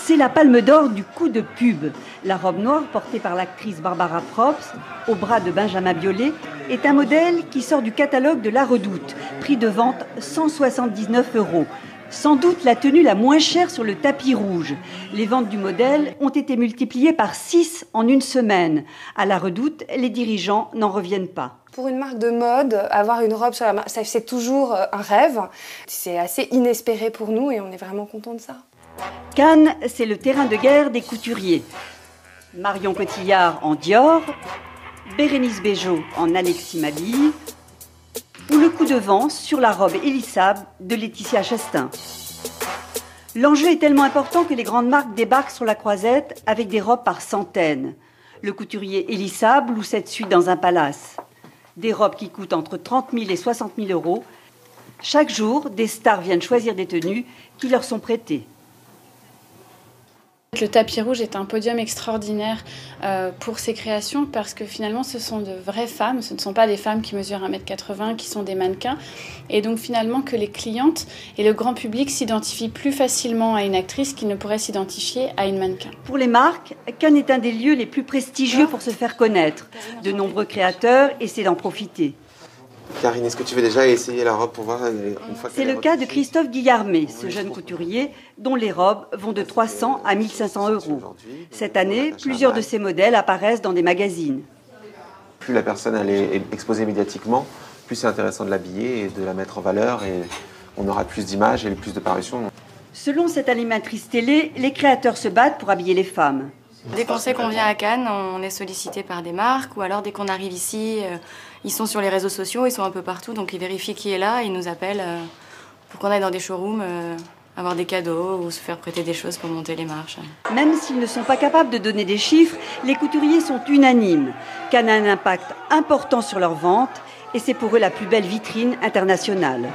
C'est la palme d'or du coup de pub. La robe noire portée par l'actrice Barbara Probst, au bras de Benjamin Biolay, est un modèle qui sort du catalogue de La Redoute. Prix de vente 179 €. Sans doute la tenue la moins chère sur le tapis rouge. Les ventes du modèle ont été multipliées par 6 en une semaine. À La Redoute, les dirigeants n'en reviennent pas. Pour une marque de mode, avoir une robe sur la main, c'est toujours un rêve. C'est assez inespéré pour nous et on est vraiment contents de ça. Cannes, c'est le terrain de guerre des couturiers. Marion Cotillard en Dior, Bérénice Bejo en Alexis Mabille, ou le coup de vent sur la robe élissable de Laetitia Chastain. L'enjeu est tellement important que les grandes marques débarquent sur la croisette avec des robes par centaines. Le couturier élissable loue cette suite dans un palace. Des robes qui coûtent entre 30 000 et 60 000 €. Chaque jour, des stars viennent choisir des tenues qui leur sont prêtées. Le tapis rouge est un podium extraordinaire pour ces créations parce que finalement ce sont de vraies femmes, ce ne sont pas des femmes qui mesurent 1,80 m, qui sont des mannequins. Et donc finalement que les clientes et le grand public s'identifient plus facilement à une actrice qu'ils ne pourraient s'identifier à une mannequin. Pour les marques, Cannes est un des lieux les plus prestigieux pour se faire connaître. De nombreux créateurs essaient d'en profiter. Karine, est-ce que tu veux déjà essayer la robe pour voir une fois que C'est le cas de Christophe Guillarmet, ce jeune couturier dont les robes vont de 300 à 1500 €. Cette année, plusieurs de ces modèles apparaissent dans des magazines. Plus la personne elle est exposée médiatiquement, plus c'est intéressant de l'habiller et de la mettre en valeur et on aura plus d'images et plus de parutions. Selon cette animatrice télé, les créateurs se battent pour habiller les femmes. Dès qu'on sait qu'on vient à Cannes, on est sollicité par des marques ou alors dès qu'on arrive ici, ils sont sur les réseaux sociaux, ils sont un peu partout, donc ils vérifient qui est là et ils nous appellent pour qu'on aille dans des showrooms, avoir des cadeaux ou se faire prêter des choses pour monter les marches. Même s'ils ne sont pas capables de donner des chiffres, les couturiers sont unanimes. Cannes a un impact important sur leurs ventes et c'est pour eux la plus belle vitrine internationale.